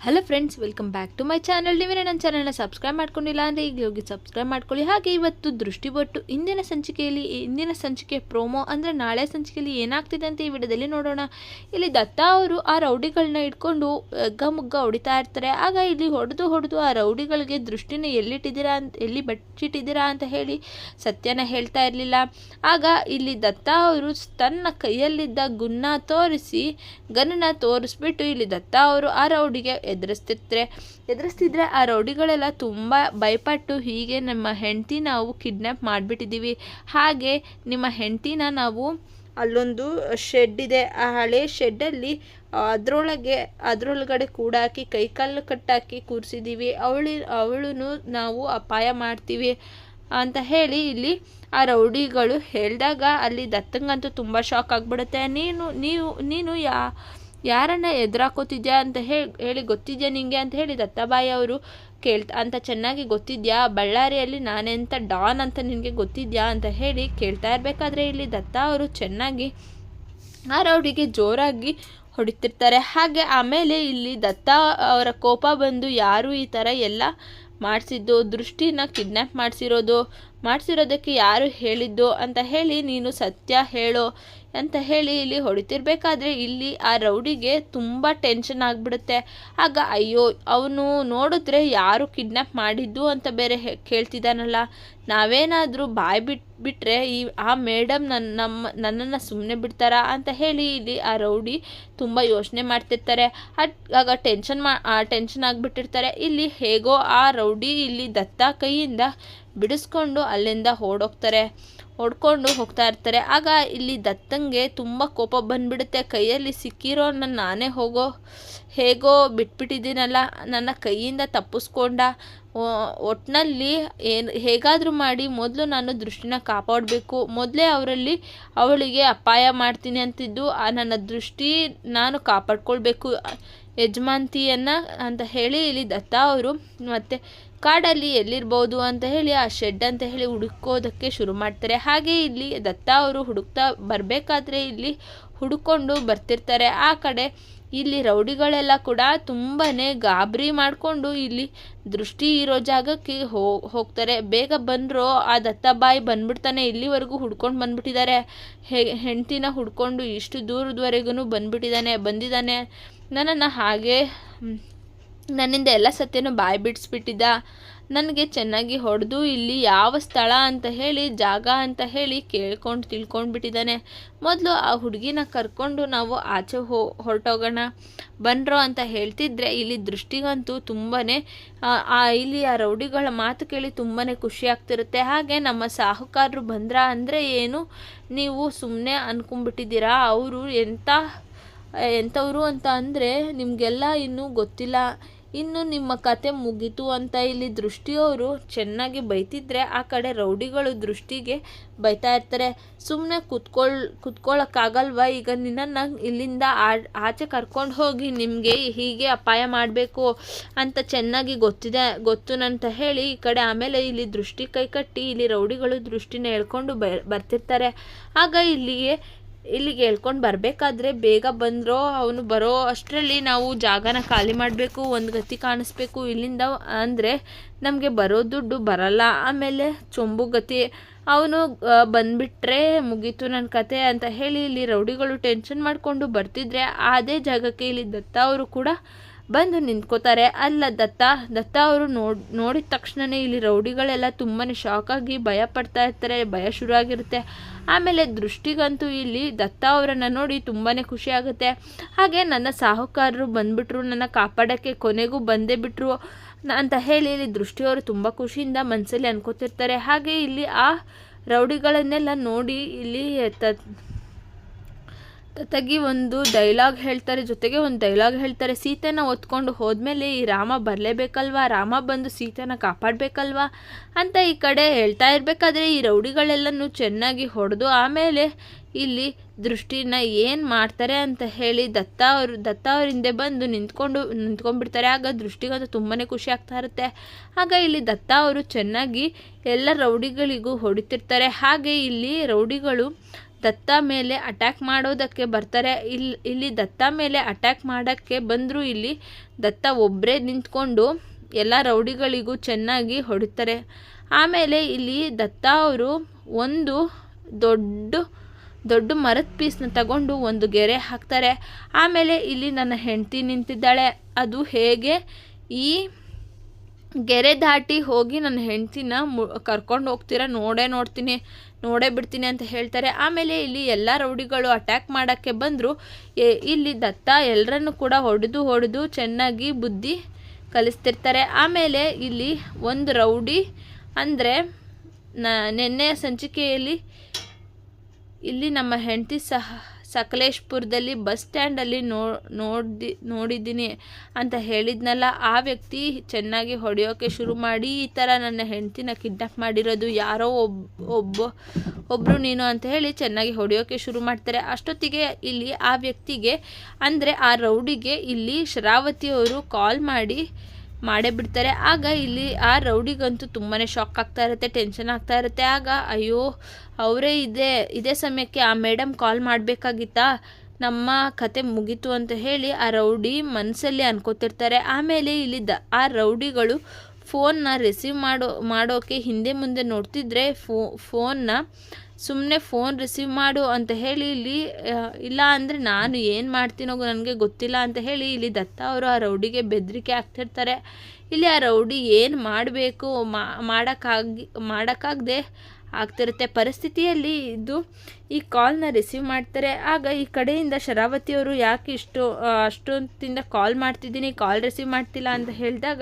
Hello friends, welcome back to my channel. ನೀವೇ ನನ್ನ ಚಾನಲ್ನ ಸಬ್ಸ್ಕ್ರೈಬ್ ಮಾಡ್ಕೊಂಡಿಲ್ಲ ಅಂದರೆ ಈಗ ಹೋಗಿ ಸಬ್ಸ್ಕ್ರೈಬ್ ಮಾಡ್ಕೊಳ್ಳಿ. ಹಾಗೆ ಇವತ್ತು ದೃಷ್ಟಿಬೊಟ್ಟು ಇಂದಿನ ಸಂಚಿಕೆ ಪ್ರೋಮೋ ಅಂದರೆ ನಾಳೆ ಸಂಚಿಕೆಯಲ್ಲಿ ಏನಾಗ್ತಿದೆ ಅಂತ ಈ ವಿಡಿಯೋದಲ್ಲಿ ನೋಡೋಣ. ಇಲ್ಲಿ ದತ್ತ ಅವರು ಆ ರೌಡಿಗಳನ್ನ ಇಟ್ಕೊಂಡು ಮುಗ್ಗ ಹೊಡಿತಾ ಇರ್ತಾರೆ. ಆಗ ಇಲ್ಲಿ ಹೊಡೆದು ಆ ರೌಡಿಗಳಿಗೆ ದೃಷ್ಟಿನ ಎಲ್ಲಿ ಬಚ್ಚಿಟ್ಟಿದ್ದೀರಾ ಅಂತ ಹೇಳಿ ಸತ್ಯನ ಹೇಳ್ತಾ ಇರಲಿಲ್ಲ. ಆಗ ಇಲ್ಲಿ ದತ್ತ ಅವರು ತನ್ನ ಕೈಯಲ್ಲಿದ್ದ ಗನ್ನನ್ನ ತೋರಿಸ್ಬಿಟ್ಟು ಇಲ್ಲಿ ದತ್ತ ಅವರು ಆ ರೌಡಿಗೆ ಎದುರಿಸ್ತಿದ್ರೆ ಆ ರೌಡಿಗಳೆಲ್ಲ ತುಂಬ ಭಯಪಟ್ಟು, ಹೀಗೆ ನಮ್ಮ ಹೆಂಡತಿ ನಾವು ಕಿಡ್ನ್ಯಾಪ್ ಮಾಡಿಬಿಟ್ಟಿದ್ದೀವಿ, ಹಾಗೆ ನಿಮ್ಮ ಹೆಂಡತಿನ ನಾವು ಅಲ್ಲೊಂದು ಶೆಡ್ ಇದೆ, ಆ ಹಳೆ ಶೆಡ್ಡಲ್ಲಿ ಅದರೊಳಗಡೆ ಕೂಡಾಕಿ ಕೈಕಾಲು ಕಟ್ಟಾಕಿ ಕೂರಿಸಿದ್ದೀವಿ, ಅವಳನ್ನು ನಾವು ಅಪಾಯ ಮಾಡ್ತೀವಿ ಅಂತ ಹೇಳಿ ಇಲ್ಲಿ ಆ ರೌಡಿಗಳು ಹೇಳಿದಾಗ ಅಲ್ಲಿ ದತ್ತಂಗಂತೂ ತುಂಬ ಶಾಕ್ ಆಗಿಬಿಡುತ್ತೆ. ನೀನು ಯಾರನ್ನ ಎದುರಾಕೋತಿದ್ಯಾ ಅಂತ ಹೇಳಿ ಗೊತ್ತಿದ್ಯಾ ನಿಂಗೆ ಅಂತ ಹೇಳಿ ದತ್ತಾಬಾಯಿ ಅವರು ಅಂತ ಚೆನ್ನಾಗಿ ಗೊತ್ತಿದ್ಯಾ, ಬಳ್ಳಾರಿಯಲ್ಲಿ ನಾನೆಂತ ಡಾನ್ ಅಂತ ನಿನಗೆ ಗೊತ್ತಿದ್ಯಾ ಅಂತ ಹೇಳಿ ಕೇಳ್ತಾ ಇರಬೇಕಾದ್ರೆ ಇಲ್ಲಿ ದತ್ತ ಅವರು ಚೆನ್ನಾಗಿ ಆ ರೌಡಿಗೆ ಜೋರಾಗಿ ಹೊಡಿತಿರ್ತಾರೆ. ಹಾಗೆ ಆಮೇಲೆ ಇಲ್ಲಿ ದತ್ತ ಅವರ ಕೋಪ ಬಂದು, ಯಾರು ಈ ಥರ ಎಲ್ಲ ಮಾಡಿಸಿದ್ದು, ದೃಷ್ಟಿನ ಕಿಡ್ನ್ಯಾಪ್ ಮಾಡಿಸಿರೋದಕ್ಕೆ ಯಾರು ಹೇಳಿದ್ದು ಅಂತ ಹೇಳಿ ನೀನು ಸತ್ಯ ಹೇಳೋ ಅಂತ ಹೇಳಿ ಇಲ್ಲಿ ಹೊಡಿತಿರ್ಬೇಕಾದ್ರೆ ಇಲ್ಲಿ ಆ ರೌಡಿಗೆ ತುಂಬ ಟೆನ್ಷನ್ ಆಗಿಬಿಡುತ್ತೆ. ಆಗ ಅಯ್ಯೋ, ಅವನು ನೋಡಿದ್ರೆ ಯಾರು ಕಿಡ್ನ್ಯಾಪ್ ಮಾಡಿದ್ದು ಅಂತ ಬೇರೆ ಕೇಳ್ತಿದ್ದಾನಲ್ಲ, ನಾವೇನಾದರೂ ಬಾಯ್ ಬಿಟ್ಟರೆ ಆ ಮೇಡಮ್ ನನ್ನನ್ನು ಸುಮ್ಮನೆ ಬಿಡ್ತಾರಾ ಅಂತ ಹೇಳಿ ಇಲ್ಲಿ ಆ ರೌಡಿ ತುಂಬ ಯೋಚನೆ ಮಾಡ್ತಿರ್ತಾರೆ. ಆಗ ಟೆನ್ಷನ್ ಆಗಿಬಿಟ್ಟಿರ್ತಾರೆ. ಇಲ್ಲಿ ಹೇಗೋ ಆ ರೌಡಿ ಇಲ್ಲಿ ದತ್ತ ಕೈಯಿಂದ ಬಿಡಿಸ್ಕೊಂಡು ಅಲ್ಲಿಂದ ಓಡ್ಕೊಂಡು ಹೋಗ್ತಾ ಇರ್ತಾರೆ. ಆಗ ಇಲ್ಲಿ ದತ್ತಂಗೆ ತುಂಬ ಕೋಪ ಬಂದ್ಬಿಡುತ್ತೆ. ಕೈಯಲ್ಲಿ ಸಿಕ್ಕಿರೋನ್ನ ನಾನೇ ಹೇಗೋ ಬಿಟ್ಬಿಟ್ಟಿದ್ದೀನಲ್ಲ, ನನ್ನ ಕೈಯಿಂದ ತಪ್ಪಿಸ್ಕೊಂಡ, ಒಟ್ಟಿನಲ್ಲಿ ಹೇಗಾದರೂ ಮಾಡಿ ಮೊದಲು ನಾನು ದೃಷ್ಟಿನ ಕಾಪಾಡಬೇಕು, ಮೊದಲೇ ಅವಳಿಗೆ ಅಪಾಯ ಮಾಡ್ತೀನಿ ಅಂತಿದ್ದು ನನ್ನ ದೃಷ್ಟಿ ನಾನು ಕಾಪಾಡ್ಕೊಳ್ಬೇಕು ಯಜಮಾಂತಿಯನ್ನು ಅಂತ ಹೇಳಿ ಇಲ್ಲಿ ದತ್ತ ಅವರು ಮತ್ತೆ ಕಾಡಲ್ಲಿ ಎಲ್ಲಿರ್ಬೋದು ಅಂತ ಹೇಳಿ ಆ ಶೆಡ್ ಅಂತ ಹೇಳಿ ಹುಡುಕೋದಕ್ಕೆ ಶುರು ಮಾಡ್ತಾರೆ. ಹಾಗೆ ಇಲ್ಲಿ ದತ್ತ ಅವರು ಹುಡುಕ್ತಾ ಬರಬೇಕಾದ್ರೆ ಇಲ್ಲಿ ಹುಡುಕೊಂಡು ಬರ್ತಿರ್ತಾರೆ. ಆ ಕಡೆ ಇಲ್ಲಿ ರೌಡಿಗಳೆಲ್ಲ ಕೂಡ ತುಂಬಾ ಗಾಬರಿ ಮಾಡಿಕೊಂಡು ಇಲ್ಲಿ ದೃಷ್ಟಿ ಇರೋ ಜಾಗಕ್ಕೆ ಹೋಗ್ತಾರೆ. ಬೇಗ ಬಂದರೂ ಆ ದತ್ತಬಾಯಿ ಬಂದ್ಬಿಡ್ತಾನೆ. ಇಲ್ಲಿವರೆಗೂ ಹುಡ್ಕೊಂಡು ಬಂದ್ಬಿಟ್ಟಿದ್ದಾರೆ, ಹೆಂಡ್ತಿನ ಹುಡ್ಕೊಂಡು ಇಷ್ಟು ದೂರದವರೆಗೂ ಬಂದಿದ್ದಾನೆ, ನನ್ನನ್ನು ಹಾಗೆ ನನ್ನಿಂದ ಎಲ್ಲ ಸತ್ಯನೂ ಬಾಯಿ ಬಿಡಿಸ್ಬಿಟ್ಟಿದ್ದ, ನನಗೆ ಚೆನ್ನಾಗಿ ಹೊಡೆದು ಇಲ್ಲಿ ಯಾವ ಸ್ಥಳ ಅಂತ ಹೇಳಿ ಜಾಗ ಅಂತ ಹೇಳಿ ತಿಳ್ಕೊಂಡ್ಬಿಟ್ಟಿದ್ದಾನೆ. ಮೊದಲು ಆ ಹುಡುಗಿನ ಕರ್ಕೊಂಡು ನಾವು ಆಚೆ ಹೊರಟೋಗೋಣ ಬನ್ರೋ ಅಂತ ಹೇಳ್ತಿದ್ರೆ ಇಲ್ಲಿ ದೃಷ್ಟಿಗಂತೂ ತುಂಬಾ ಇಲ್ಲಿ ಆ ರೌಡಿಗಳ ಮಾತು ಕೇಳಿ ತುಂಬಾ ಖುಷಿ ಆಗ್ತಿರುತ್ತೆ. ಹಾಗೆ ನಮ್ಮ ಸಾಹುಕಾರರು ಅಂದರೆ ಏನು, ನೀವು ಸುಮ್ಮನೆ ಅಂದ್ಕೊಂಡ್ಬಿಟ್ಟಿದ್ದೀರಾ, ಅವರು ಎಂಥವ್ರು ಅಂತ ಅಂದರೆ ನಿಮಗೆಲ್ಲ ಇನ್ನೂ ಗೊತ್ತಿಲ್ಲ, ಇನ್ನು ನಿಮ್ಮ ಕತೆ ಮುಗೀತು ಅಂತ ಇಲ್ಲಿ ದೃಷ್ಟಿಯವರು ಚೆನ್ನಾಗಿ ಬೈತಿದ್ರೆ ಆ ಕಡೆ ರೌಡಿಗಳು ದೃಷ್ಟಿಗೆ ಬೈತಾ ಇರ್ತಾರೆ. ಸುಮ್ಮನೆ ಕುತ್ಕೊಳ್ಳೋಕ್ಕಾಗಲ್ವ, ಈಗ ನಿನ್ನನ್ನು ಇಲ್ಲಿಂದ ಆಚೆ ಕರ್ಕೊಂಡು ಹೋಗಿ ನಿಮಗೆ ಹೀಗೆ ಅಪಾಯ ಮಾಡಬೇಕು ಅಂತ ಚೆನ್ನಾಗಿ ಗೊತ್ತುನಂತ ಹೇಳಿ ಈ ಕಡೆ ಆಮೇಲೆ ಇಲ್ಲಿ ದೃಷ್ಟಿ ಕೈ ಕಟ್ಟಿ ಇಲ್ಲಿ ರೌಡಿಗಳು ದೃಷ್ಟಿನ ಹೇಳ್ಕೊಂಡು ಬರ್ತಿರ್ತಾರೆ. ಆಗ ಇಲ್ಲಿಗೆ ಹೇಳ್ಕೊಂಡು ಬರಬೇಕಾದ್ರೆ ಬೇಗ ಬಂದರೋ ಅವನು ಬರೋ ಅಷ್ಟರಲ್ಲಿ ನಾವು ಜಾಗನ ಖಾಲಿ ಮಾಡಬೇಕು, ಒಂದು ಗತಿ ಕಾಣಿಸ್ಬೇಕು ಇಲ್ಲಿಂದ, ಅಂದರೆ ನಮಗೆ ಬರೋ ದುಡ್ಡು ಬರಲ್ಲ, ಆಮೇಲೆ ಚೊಂಬು ಗತಿ, ಅವನು ಬಂದುಬಿಟ್ರೆ ಮುಗೀತು ನನ್ನ ಕತೆ ಅಂತ ಹೇಳಿ ಇಲ್ಲಿ ರೌಡಿಗಳು ಟೆನ್ಷನ್ ಮಾಡಿಕೊಂಡು ಬರ್ತಿದ್ರೆ ಅದೇ ಜಾಗಕ್ಕೆ ಇಲ್ಲಿ ದತ್ತ ಅವರು ಕೂಡ ಬಂದು ನಿಂತ್ಕೋತಾರೆ. ಅಲ್ಲ ದತ್ತ ಅವರು ನೋಡಿದ ತಕ್ಷಣವೇ ಇಲ್ಲಿ ರೌಡಿಗಳೆಲ್ಲ ತುಂಬಾ ಶಾಕಾಗಿ ಭಯ ಪಡ್ತಾ ಇರ್ತಾರೆ, ಭಯ ಶುರುವಾಗಿರುತ್ತೆ. ಆಮೇಲೆ ದೃಷ್ಟಿಗಂತೂ ಇಲ್ಲಿ ದತ್ತ ಅವರನ್ನು ನೋಡಿ ತುಂಬಾ ಖುಷಿ ಆಗುತ್ತೆ. ಹಾಗೆ ನನ್ನ ಸಾಹುಕಾರರು ಬಂದುಬಿಟ್ರು, ನನ್ನ ಕಾಪಾಡೋಕ್ಕೆ ಕೊನೆಗೂ ಬಂದೇ ಬಿಟ್ರು ಅಂತ ಹೇಳಿ ಇಲ್ಲಿ ದೃಷ್ಟಿಯವರು ತುಂಬ ಖುಷಿಯಿಂದ ಮನಸ್ಸಲ್ಲಿ ಅನ್ಕೋತಿರ್ತಾರೆ. ಹಾಗೆ ಇಲ್ಲಿ ಆ ರೌಡಿಗಳನ್ನೆಲ್ಲ ನೋಡಿ ಇಲ್ಲಿ ತಗಿ ಒಂದು ಡೈಲಾಗ್ ಹೇಳ್ತಾರೆ, ಜೊತೆಗೆ ಒಂದು ಡೈಲಾಗ್ ಹೇಳ್ತಾರೆ, ಸೀತೆನ ಹೊತ್ಕೊಂಡು ಹೋದ್ಮೇಲೆ ಈ ರಾಮ ಬರಲೇಬೇಕಲ್ವಾ, ರಾಮ ಬಂದು ಸೀತೆನ ಕಾಪಾಡಬೇಕಲ್ವಾ ಅಂತ ಈ ಕಡೆ ಹೇಳ್ತಾ ಇರಬೇಕಾದ್ರೆ ಈ ರೌಡಿಗಳೆಲ್ಲನೂ ಚೆನ್ನಾಗಿ ಹೊಡೆದು ಆಮೇಲೆ ಇಲ್ಲಿ ದೃಷ್ಟಿನ ಏನು ಮಾಡ್ತಾರೆ ಅಂತ ಹೇಳಿ ದತ್ತ ಅವ್ರ ಹಿಂದೆ ಬಂದು ನಿಂತ್ಕೊಂಡ್ಬಿಡ್ತಾರೆ. ಆಗ ದೃಷ್ಟಿಗಂತೂ ತುಂಬಾ ಖುಷಿ ಆಗ್ತಾ ಇರುತ್ತೆ. ಆಗ ಇಲ್ಲಿ ದತ್ತ ಅವರು ಚೆನ್ನಾಗಿ ಎಲ್ಲ ರೌಡಿಗಳಿಗೂ ಹೊಡಿತಿರ್ತಾರೆ. ಹಾಗೆ ಇಲ್ಲಿ ರೌಡಿಗಳು ದತ್ತ ಮೇಲೆ ಅಟ್ಯಾಕ್ ಮಾಡೋದಕ್ಕೆ ಬರ್ತಾರೆ. ಇಲ್ಲಿ ದತ್ತ ಮೇಲೆ ಅಟ್ಯಾಕ್ ಮಾಡೋಕ್ಕೆ ಬಂದರೂ ಇಲ್ಲಿ ದತ್ತ ಒಬ್ಬರೇ ನಿಂತ್ಕೊಂಡು ಎಲ್ಲ ರೌಡಿಗಳಿಗೂ ಚೆನ್ನಾಗಿ ಹೊಡಿತಾರೆ. ಆಮೇಲೆ ಇಲ್ಲಿ ದತ್ತ ಅವರು ಒಂದು ದೊಡ್ಡ ಮರದ ಪೀಸ್ನ ತಗೊಂಡು ಒಂದು ಗೆರೆ ಹಾಕ್ತಾರೆ. ಆಮೇಲೆ ಇಲ್ಲಿ ನನ್ನ ಹೆಂಡತಿ ನಿಂತಿದ್ದಾಳೆ, ಅದು ಹೇಗೆ ಈ ಗೆರೆ ದಾಟಿ ಹೋಗಿ ನನ್ನ ಹೆಂಡ್ತಿನ ಕರ್ಕೊಂಡು ಹೋಗ್ತೀರಾ, ನೋಡೇ ಬಿಡ್ತೀನಿ ಅಂತ ಹೇಳ್ತಾರೆ. ಆಮೇಲೆ ಇಲ್ಲಿ ಎಲ್ಲ ರೌಡಿಗಳು ಅಟ್ಯಾಕ್ ಮಾಡೋಕ್ಕೆ ಬಂದರು. ಇಲ್ಲಿ ದತ್ತ ಎಲ್ಲರನ್ನು ಕೂಡ ಹೊಡೆದು ಚೆನ್ನಾಗಿ ಬುದ್ಧಿ ಕಲಿಸ್ತಿರ್ತಾರೆ. ಆಮೇಲೆ ಇಲ್ಲಿ ಒಂದು ರೌಡಿ ಅಂದರೆ ನೆನ್ನೆಯ ಸಂಚಿಕೆಯಲ್ಲಿ ಇಲ್ಲಿ ನಮ್ಮ ಹೆಂಡತಿ ಸಕಲೇಶ್ಪುರದಲ್ಲಿ ಬಸ್ ಸ್ಟ್ಯಾಂಡಲ್ಲಿ ನೋಡಿದ್ದೀನಿ ಅಂತ ಹೇಳಿದ್ನಲ್ಲ, ಆ ವ್ಯಕ್ತಿ ಚೆನ್ನಾಗಿ ಹೊಡೆಯೋಕ್ಕೆ ಶುರು ಮಾಡಿ ಈ ಥರ ನನ್ನ ಹೆಂಡ್ತಿನ ಕಿಡ್ನಾಪ್ ಮಾಡಿರೋದು ಯಾರೋ ಒಬ್ಬರು ನೀನು ಅಂತ ಹೇಳಿ ಚೆನ್ನಾಗಿ ಹೊಡೆಯೋಕ್ಕೆ ಶುರು ಮಾಡ್ತಾರೆ. ಅಷ್ಟೊತ್ತಿಗೆ ಇಲ್ಲಿ ಆ ವ್ಯಕ್ತಿಗೆ ಅಂದರೆ ಆ ರೌಡಿಗೆ ಇಲ್ಲಿ ಶರಾವತಿಯವರು ಕಾಲ್ ಮಾಡೇ ಬಿಡ್ತಾರೆ. ಆಗ ಇಲ್ಲಿ ಆ ರೌಡಿಗಂತೂ ತುಂಬಾ ಶಾಕ್ ಆಗ್ತಾ ಇರುತ್ತೆ, ಟೆನ್ಷನ್ ಆಗ್ತಾ ಇರುತ್ತೆ. ಆಗ ಅಯ್ಯೋ ಅವರೇ ಇದೇ ಸಮಯಕ್ಕೆ ಆ ಮೇಡಮ್ ಕಾಲ್ ಮಾಡಬೇಕಾಗಿತ್ತಾ, ನಮ್ಮ ಕತೆ ಮುಗೀತು ಅಂತ ಹೇಳಿ ಆ ರೌಡಿ ಮನಸ್ಸಲ್ಲಿ ಅನ್ಕೋತಿರ್ತಾರೆ. ಆಮೇಲೆ ಇಲ್ಲಿ ಆ ರೌಡಿಗಳು ಫೋನ್ನ ರಿಸೀವ್ ಮಾಡೋಕ್ಕೆ ಹಿಂದೆ ಮುಂದೆ ನೋಡ್ತಿದ್ರೆ ಸುಮ್ಮನೆ ಫೋನ್ ರಿಸೀವ್ ಮಾಡು ಅಂತ ಹೇಳಿ ಇಲ್ಲಿ ಇಲ್ಲ ಅಂದರೆ ನಾನು ಏನು ಮಾಡ್ತೀನೋ ನನಗೆ ಗೊತ್ತಿಲ್ಲ ಅಂತ ಹೇಳಿ ಇಲ್ಲಿ ದತ್ತ ಅವರು ಆ ರೌಡಿಗೆ ಬೆದರಿಕೆ ಆಗ್ತಿರ್ತಾರೆ. ಇಲ್ಲಿ ಆ ರೌಡಿ ಏನು ಮಾಡಬೇಕು ಮಾಡೋಕ್ಕಾಗದೆ ಆಗ್ತಿರುತ್ತೆ ಪರಿಸ್ಥಿತಿಯಲ್ಲಿ ಇದು ಈ ಕಾಲ್ನ ರಿಸೀವ್ ಮಾಡ್ತಾರೆ. ಆಗ ಈ ಕಡೆಯಿಂದ ಶರಾವತಿಯವರು ಯಾಕೆ ಅಷ್ಟೊತ್ತಿಂದ ಕಾಲ್ ಮಾಡ್ತಿದ್ದೀನಿ, ಕಾಲ್ ರಿಸೀವ್ ಮಾಡ್ತಿಲ್ಲ ಅಂತ ಹೇಳಿದಾಗ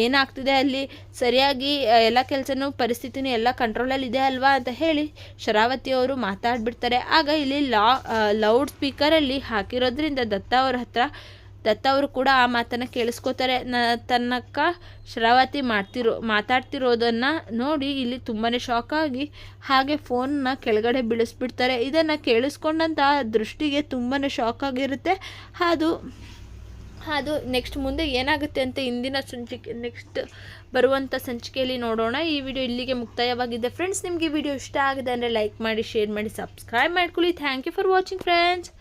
ಏನಾಗ್ತಿದೆ ಅಲ್ಲಿ ಸರಿಯಾಗಿ ಎಲ್ಲ ಕೆಲಸನೂ ಪರಿಸ್ಥಿತಿನೂ ಎಲ್ಲ ಕಂಟ್ರೋಲಲ್ಲಿ ಇದೆ ಅಲ್ವಾ ಅಂತ ಹೇಳಿ ಶರಾವತಿಯವರು ಮಾತಾಡ್ಬಿಡ್ತಾರೆ. ಆಗ ಇಲ್ಲಿ ಲೌಡ್ ಸ್ಪೀಕರಲ್ಲಿ ಹಾಕಿರೋದ್ರಿಂದ ದತ್ತ ಅವರು ಕೂಡ ಆ ಮಾತನ್ನು ಕೇಳಿಸ್ಕೋತಾರೆ. ತನಕ ಶರಾವತಿ ಮಾತಾಡ್ತಿರೋದನ್ನು ನೋಡಿ ಇಲ್ಲಿ ತುಂಬಾ ಶಾಕ್ ಆಗಿ ಹಾಗೆ ಫೋನ್ನ ಕೆಳಗಡೆ ಬೀಳಿಸ್ಬಿಡ್ತಾರೆ. ಇದನ್ನು ಕೇಳಿಸ್ಕೊಂಡಂಥ ದೃಷ್ಟಿಗೆ ತುಂಬಾ ಶಾಕ್ ಆಗಿರುತ್ತೆ. ಅದು ನೆಕ್ಸ್ಟ್ ಮುಂದೆ ಏನಾಗುತ್ತೆ ಅಂತ ಇಂದಿನ ನೆಕ್ಸ್ಟ್ ಬರುವಂಥ ಸಂಚಿಕೆಯಲ್ಲಿ ನೋಡೋಣ. ಈ ವಿಡಿಯೋ ಇಲ್ಲಿಗೆ ಮುಕ್ತಾಯವಾಗಿದೆ ಫ್ರೆಂಡ್ಸ್. ನಿಮಗೆ ಈ ವಿಡಿಯೋ ಇಷ್ಟ ಆಗಿದೆ ಅಂದರೆ ಲೈಕ್ ಮಾಡಿ, ಶೇರ್ ಮಾಡಿ, ಸಬ್ಸ್ಕ್ರೈಬ್ ಮಾಡ್ಕೊಳ್ಳಿ. Thank you for watching friends.